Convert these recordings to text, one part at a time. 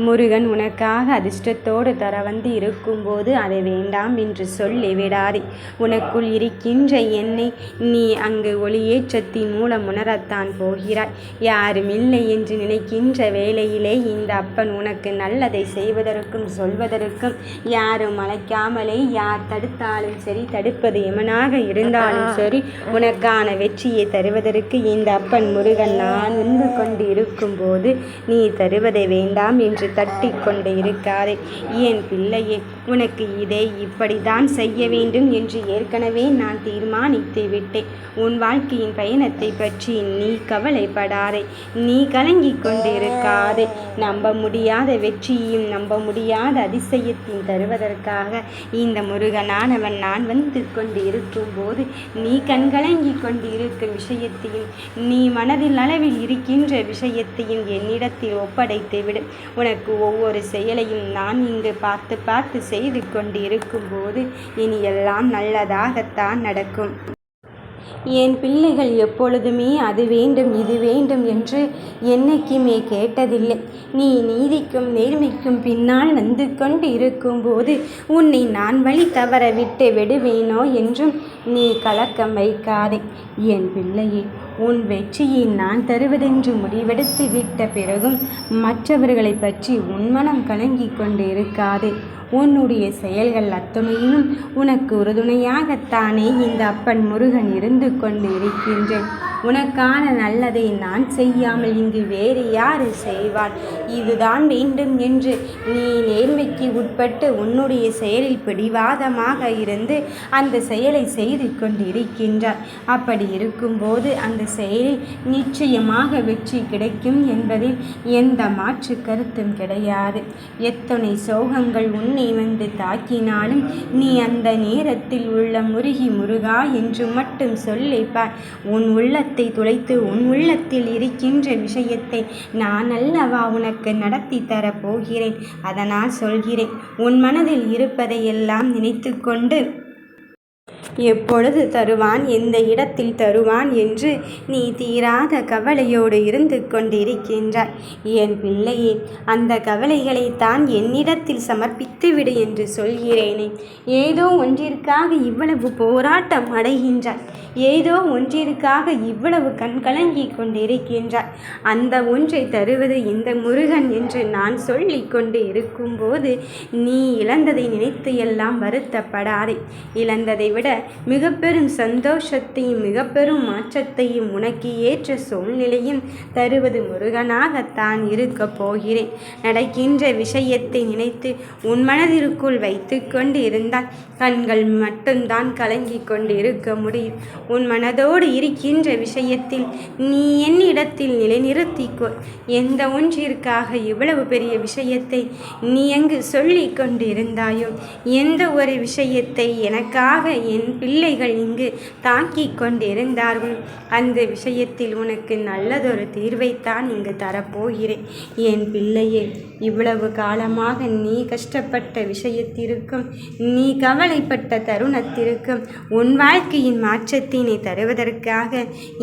முருகன் உனக்காக அதிர்ஷ்டத்தோடு தர வந்து இருக்கும்போது அதை வேண்டாம் என்று சொல்லி விடாதே. உனக்குள் இருக்கின்ற என்னை நீ அங்கு ஒளியேற்றத்தின் மூலம் உணரத்தான் போகிறாய். யாரும் இல்லை என்று நினைக்கின்ற வேளையிலே இந்த அப்பன் உனக்கு நல்லதை செய்வதற்கும் சொல்வதற்கும் யாரும் அழைக்காமலே யார் தடுத்தாலும் சரி, தடுப்பது எமனாக இருந்தாலும் சரி, உனக்கான வெற்றியை தருவதற்கு இந்த அப்பன் முருகன் நான் வந்து கொண்டு இருக்கும்போது நீ தருவதை வேண்டாம் என்று தட்டி கொண்டு இருக்காதே. என் பிள்ளையே, உனக்கு இதை இப்படித்தான் செய்ய வேண்டும் என்று ஏற்கனவே நான் தீர்மானித்து விட்டேன். உன் வாழ்க்கையின் பயணத்தை பற்றி நீ கவலைப்படாதே, நீ கலங்கி கொண்டு இருக்காதே. நம்ப முடியாத வெற்றியையும் நம்ப முடியாத அதிசயத்தையும் தருவதற்காக இந்த முருகனானவன் நான் வந்து கொண்டு இருக்கும்போது நீ கண்கலங்கி கொண்டு இருக்கும் விஷயத்தையும் நீ மனதில் அளவில் இருக்கின்ற விஷயத்தையும் என்னிடத்தில் ஒப்படைத்து விடு. உனக்கு ஒவ்வொரு செயலையும் நான் இங்கு பார்த்து பார்த்து செய்து கொண்டு இருக்கும்போது இனி எல்லாம் நல்லதாகத்தான் நடக்கும். என் பிள்ளைகள் எப்பொழுதுமே அது வேண்டும் இது வேண்டும் என்று என்னைக்குமே கேட்டதில்லை. நீ நீதிக்கும் நேர்மைக்கும் பின்னால் வந்து கொண்டு இருக்கும்போது உன்னை நான் வழி தவற விட்டு விடுவேனோ என்றும் நீ கலக்கம் வைக்காதே. என் பிள்ளையே, உன் வெற்றியை நான் தருவதென்று முடிவெடுத்து விட்ட பிறகும் மற்றவர்களை பற்றி உன் மனம் கலங்கி கொண்டு இருக்காதே. உன்னுடைய செயல்கள் அத்துணையிலும் உனக்கு உறுதுணையாகத்தானே இந்த அப்பன் முருகன் இருந்து கொண்டு இருக்கின்றேன். உனக்கான நல்லதை நான் செய்யாமல் இங்கு வேறு யாரு செய்வாள்? இதுதான் வேண்டும் என்று நீ நேர்மைக்கு உட்பட்டு உன்னுடைய செயலில் பிடிவாதமாக இருந்து அந்த செயலை செய்து கொண்டு இருக்கின்றார். அப்படி இருக்கும்போது அந்த செயலில் நிச்சயமாக வெற்றி கிடைக்கும் என்பதில் எந்த மாற்று கருத்தும் கிடையாது. எத்தனை சோகங்கள் உன்னை வந்து தாக்கினாலும் நீ அந்த நேரத்தில் உள்ள முருகி முருகா என்று மட்டும் சொல்லிப்பார். உன் உள்ளத்தை துளைத்து உன் உள்ளத்தில் இருக்கின்ற விஷயத்தை நான் அல்லவா உனக்கு நடத்தி தரப் போகிறேன். அதனால் சொல்கிறேன், உன் மனதில் இருப்பதையெல்லாம் நினைத்து கொண்டு எப்பொழுது தருவான், எந்த இடத்தில் தருவான் என்று நீ தீராத கவலையோடு இருந்து கொண்டிருக்கின்றாய். என் பிள்ளையே, அந்த கவலைகளைத்தான் என்னிடத்தில் சமர்ப்பித்து விடு என்று சொல்கிறேனே. ஏதோ ஒன்றிற்காக இவ்வளவு போராட்டம் அடைகின்றாய், ஏதோ ஒன்றிற்காக இவ்வளவு கண்கலங்கி கொண்டிருக்கின்றாய். அந்த ஒன்றை தருவது இந்த முருகன் என்று நான் சொல்லி கொண்டு இருக்கும்போது நீ இழந்ததை நினைத்து எல்லாம் வருத்தப்படாதே. இழந்ததை விட மிக பெரும் சந்தோஷத்தையும் மிக பெரும் மாற்றத்தையும் உனக்கு ஏற்ற சூழ்நிலையும் தருவது முருகனாகத்தான் இருக்க போகிறேன். நடக்கின்ற விஷயத்தை நினைத்து உன் மனதிற்குள் வைத்து கொண்டு இருந்தால் கண்கள் மட்டும்தான் கலங்கி கொண்டு இருக்க முடியும். உன் மனதோடு இருக்கின்ற விஷயத்தில் நீ என்னிடத்தில் நிலைநிறுத்திக்கோ. எந்த ஒன்றிற்காக இவ்வளவு பெரிய விஷயத்தை நீ எங்கு சொல்லி கொண்டு இருந்தாயோ, எந்த ஒரு விஷயத்தை எனக்காக என் பிள்ளைகள் இங்கு தாங்கிக் கொண்டிருந்தார்கள், அந்த விஷயத்தில் உனக்கு நல்லதொரு தீர்வைத்தான் இங்கு தரப்போகிறேன். என் பிள்ளையே, இவ்வளவு காலமாக நீ கஷ்டப்பட்ட விஷயத்திற்கும் நீ கவலைப்பட்ட தருணத்திற்கும் உன் வாழ்க்கையின் மாற்றத்தினை தருவதற்காக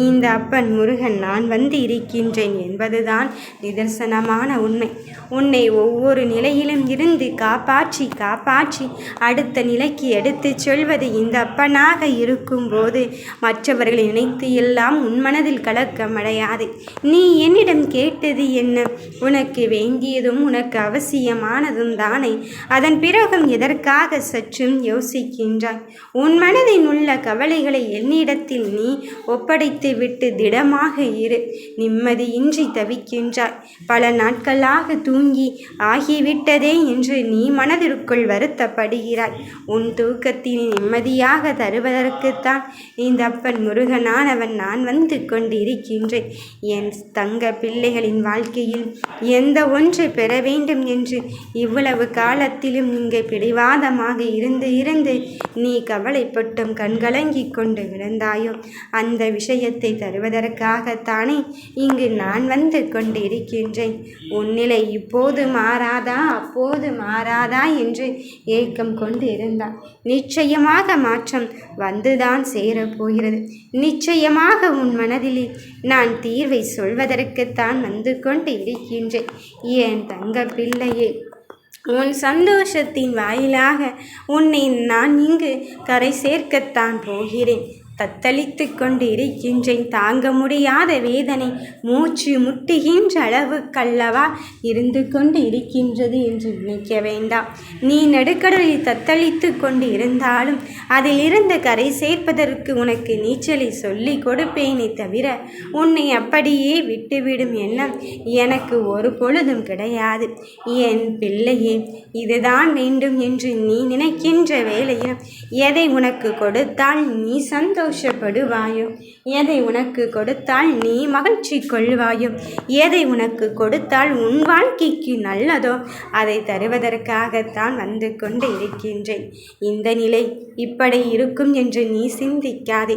இந்த அப்பன் முருகன் நான் வந்து இருக்கின்றேன் என்பதுதான் நிதர்சனமான உண்மை. உன்னை ஒவ்வொரு நிலையிலும் இருந்து காப்பாற்றி காப்பாற்றி அடுத்த நிலைக்கு எடுத்துச் சொல்வது இந்த அப்பனாக இருக்கும்போது மற்றவர்களை நினைத்து எல்லாம் உன் மனதில் கலக்கமடையாது. நீ என்னிடம் கேட்டது என்ன? உனக்கு வேண்டியதும் உனக்கு அவசியமானதும் தானே. அதன் பிறகும் எதற்காக சற்றும் யோசிக்கின்றாய்? உன் மனதில் உள்ள கவலைகளை என்னிடத்தில் நீ ஒப்படைத்து விட்டு திடமாக இரு. நிம்மதியின்றி தவிக்கின்றாய். பல நாட்களாக தூங்கி ஆகிவிட்டதே என்று நீ மனதிற்குள் வருத்தப்படுகிறாய். உன் தூக்கத்தில் நிம்மதியாக தருவதற்குத்தான் இந்த அப்பன் முருகனானவன் நான் வந்து கொண்டு இருக்கின்றேன். என் தங்க பிள்ளைகளின் வாழ்க்கையில் எந்த ஒன்று பெற வேண்டும் என்று இவ்வளவு காலத்திலும் இங்கே பிடிவாதமாக இருந்து நீ கவலைப்பட்டும் கண்கலங்கி கொண்டு விழுந்தாயோ, அந்த விஷயத்தை தருவதற்காகத்தானே இங்கு நான் வந்து கொண்டு இருக்கின்றேன். உன் நிலை இப்போது மாறாதா அப்போது மாறாதா என்று ஏக்கம் கொண்டு இருந்தார். நிச்சயமாக மாற்றம் வந்துதான் சேரப்போகிறது. நிச்சயமாக உன் மனதிலே நான் தீர்வை சொல்வதற்குத்தான் வந்து கொண்டு இருக்கின்றேன். என் தங்க பிள்ளையே, உன் சந்தோஷத்தின் வாயிலாக உன்னை நான் இங்கு கரை சேர்க்கத்தான் போகிறேன். தத்தளித்து கொண்டு இருக்கின்றேன். தாங்க முடியாத வேதனை மூச்சு முட்டுகின்ற அளவுக்கல்லவா இருந்து கொண்டு இருக்கின்றது என்று நினைக்க வேண்டாம். நீ நடுக்கடலில் தத்தளித்து கொண்டு இருந்தாலும் அதிலிருந்து கரை சேர்ப்பதற்கு உனக்கு நீச்சலை சொல்லி கொடுப்பேனே தவிர உன்னை அப்படியே விட்டுவிடும் எண்ணம் எனக்கு ஒரு பொழுதும் கிடையாது. என் பிள்ளையே, இதுதான் வேண்டும் என்று நீ நினைக்கின்ற வேளையில் எதை உனக்கு கொடுத்தால் நீ சந்தோஷப்படுவாயோ, எதை உனக்கு கொடுத்தால் நீ மகிழ்ச்சி கொள்வாயோ, எதை உனக்கு கொடுத்தால் உன் வாழ்க்கைக்கு நல்லதோ அதை தருவதற்காகத்தான் வந்து கொண்டு இருக்கின்றேன். இந்த நிலை இப்படி இருக்கும் என்று நீ சிந்திக்காதே.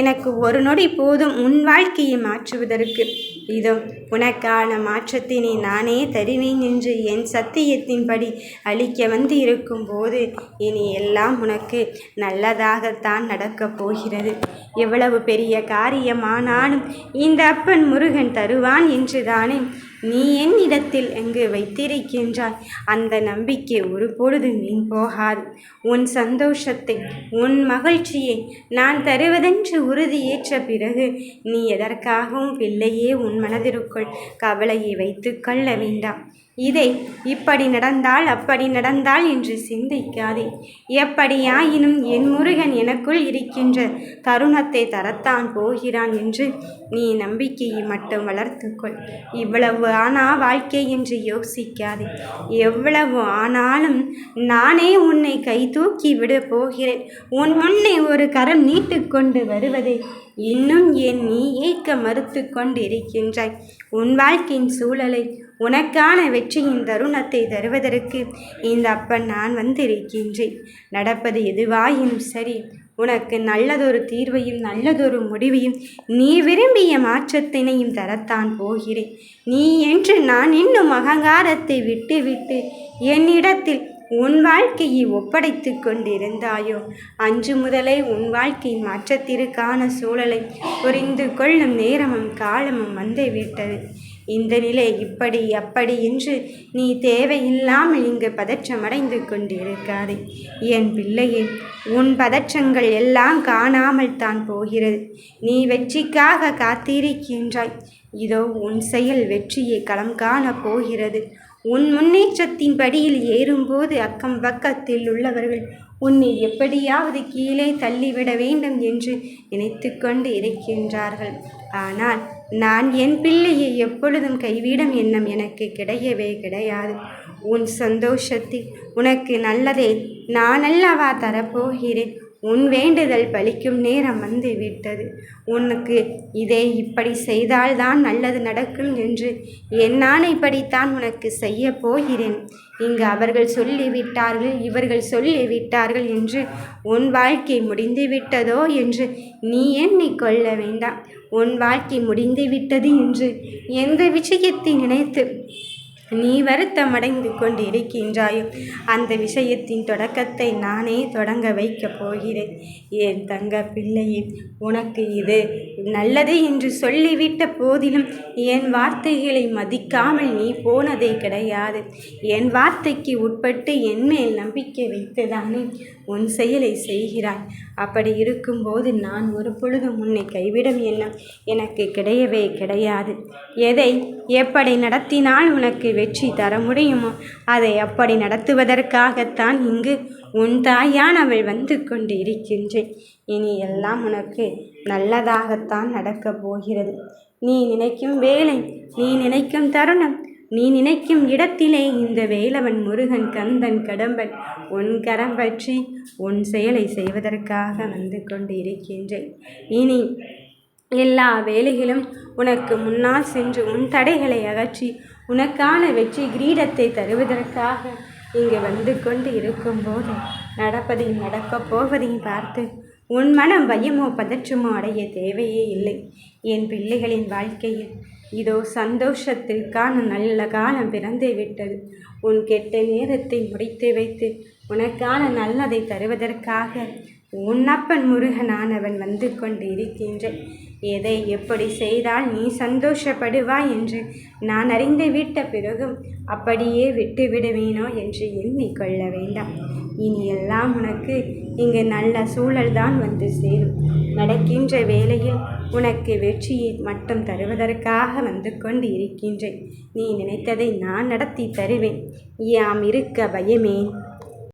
எனக்கு ஒரு நொடி போதும் உன் வாழ்க்கையை மாற்றுவதற்கு. இதோ உனக்கான மாற்றத்தினை நானே தருவேன் என்று என் சத்தியத்தின்படி அளிக்க வந்து இருக்கும் போது இனி எல்லாம் உனக்கு நல்லதாகத்தான் நடக்கப் போகிறது. எவ்வளவு பெரிய காரியமானாலும் இந்த அப்பன் முருகன் தருவான் என்றுதானே நீ என்னிடத்தில் எங்கு வைத்திருக்கின்றாய். அந்த நம்பிக்கை ஒரு பொழுது வீண் போகாது. உன் சந்தோஷத்தை, உன் மகிழ்ச்சியை நான் தருவதென்று உறுதியேற்ற பிறகு நீ எதற்காகவும் பிள்ளையே உன் மனதிற்குள் கவலையை வைத்து கொள்ள வேண்டாம். இதை இப்படி நடந்தால் அப்படி நடந்தால் என்று சிந்திக்காதே. எப்படியாயினும் என் முருகன் எனக்குள் இருக்கின்ற தருணத்தை தரத்தான் போகிறான் என்று நீ நம்பிக்கையை மட்டும் வளர்த்துக்கொள். இவ்வளவு ஆனா வாழ்க்கை என்று யோசிக்காதே. எவ்வளவு ஆனாலும் நானே உன்னை கை தூக்கி விட போகிறேன். உன் முன்னே ஒரு கரம் நீட்டு கொண்டு வருவதை இன்னும் ஏன் நீ ஏற்க மறுத்து கொண்டு இருக்கின்றாய்? உன் வாழ்க்கையின் சூழலை, உனக்கான வெற்றியின் தருணத்தை தருவதற்கு இந்த அப்பன் நான் வந்திருக்கின்றேன். நடப்பது எதுவாயினும் சரி, உனக்கு நல்லதொரு தீர்வையும் நல்லதொரு முடிவையும் நீ விரும்பிய மாற்றத்தினையும் தரத்தான் போகிறேன். நீ என்று நான் இன்னும் அகங்காரத்தை விட்டு என்னிடத்தில் உன் வாழ்க்கையை ஒப்படைத்து கொண்டிருந்தாயோ அன்று முதலே உன் வாழ்க்கையின் மாற்றத்திற்கான சூழலை புரிந்து கொள்ளும் நேரமும் காலமும் வந்துவிட்டது. இந்த நிலை இப்படி அப்படி என்று நீ தேவையில்லாமல் இங்கு பதற்றமடைந்து கொண்டிருக்காதே. என் பிள்ளையே, உன் பதற்றங்கள் எல்லாம் காணாமல் தான் போகிறது. நீ வெற்றிக்காக காத்திருக்கின்றாய். இதோ உன் செயல் வெற்றியை களம் காண போகிறது. உன் முன்னேற்றத்தின் படியில் ஏறும்போது அக்கம் பக்கத்தில் உள்ளவர்கள் உன்னை எப்படியாவது கீழே தள்ளிவிட வேண்டும் என்று நினைத்து கொண்டு இருக்கின்றார்கள். ஆனால் நான் என் பிள்ளையை எப்பொழுதும் கைவிடும் எண்ணம் எனக்கு கிடையவே கிடையாது. உன் சந்தோஷத்தில் உனக்கு நல்லதே நான் அல்லவா தரப்போகிறேன். உன் வேண்டுதல் பலிக்கும் நேரம் வந்து விட்டது. உனக்கு இதை இப்படி செய்தால்தான் நல்லது நடக்கும் என்று என் ஆணைப்படித்தான் உனக்கு செய்ய போகிறேன். இங்கு அவர்கள் சொல்லிவிட்டார்கள், இவர்கள் சொல்லிவிட்டார்கள் என்று உன் வாழ்க்கை முடிந்துவிட்டதோ என்று நீ எண்ணிக்கொள்ள வேண்டாம். உன் வாழ்க்கை முடிந்துவிட்டது என்று எந்த விஷயத்தை நினைத்து நீ வருத்தமடைந்து கொண்டு இருக்கின்றாயோ அந்த விஷயத்தின் தொடக்கத்தை நானே தொடங்க வைக்கப் போகிறேன். என் தங்க பிள்ளையே, உனக்கு இது நல்லது என்று சொல்லிவிட்ட போதிலும் என் வார்த்தைகளை மதிக்காமல் நீ போனதே கிடையாது. என் வார்த்தைக்கு உட்பட்டு என் மேல் நம்பிக்கை வைத்துதானே உன் செயலை செய்கிறாய். அப்படி இருக்கும்போது நான் ஒரு பொழுதும் உன்னை கைவிடும் எண்ணம் எனக்கு கிடையவே கிடையாது. எதை எப்படி நடத்தினால் உனக்கு வெற்றி தர முடியுமோ அதை அப்படி நடத்துவதற்காகத்தான் இங்கு உன் தாயானவள் வந்து கொண்டு இருக்கின்றேன். இனி எல்லாம் உனக்கு நல்லதாகத்தான் நடக்கப் போகிறது. நீ நினைக்கும் வேலை, நீ நினைக்கும் தருணம், நீ நினைக்கும் இடத்திலே இந்த வேலவன் முருகன் கந்தன் கடம்பன் உன் கரம் பற்றி உன் செயலை செய்வதற்காக வந்து கொண்டு இருக்கின்றேன். இனி எல்லா வேலைகளும் உனக்கு முன்னால் சென்று உன் தடைகளை அகற்றி உனக்கான வெற்றி கிரீடத்தை தருவதற்காக இங்கு வந்து கொண்டு இருக்கும்போது நடப்பதையும் நடக்கப் போவதையும் பார்த்து உன் மனம் பயமோ பதற்றமோ அடைய தேவையே இல்லை. என் பிள்ளைகளின் வாழ்க்கையில் இதோ சந்தோஷத்திற்கான நல்ல காலம் பிறந்து விட்டது. உன் கெட்ட நேரத்தை முடித்து வைத்து உனக்கான நல்லதை தருவதற்காக உன்னப்பன் முருகனானவன் வந்து கொண்டு இருக்கின்றேன். எதை எப்படி செய்தால் நீ சந்தோஷப்படுவாய் என்று நான் அறிந்து விட்ட பிறகும் அப்படியே விட்டு விடுவேனோ என்று எண்ணிக்கொள்ள வேண்டாம். இனி எல்லாம் உனக்கு இங்கு நல்ல சூழல்தான் வந்து சேரும். நடக்கின்ற வேளையில் உனக்கு வெற்றியை மட்டும் தருவதற்காக வந்து கொண்டு இருக்கின்றேன். நீ நினைத்ததை நான் நடத்தி தருவேன். யாம் இருக்க பயமே.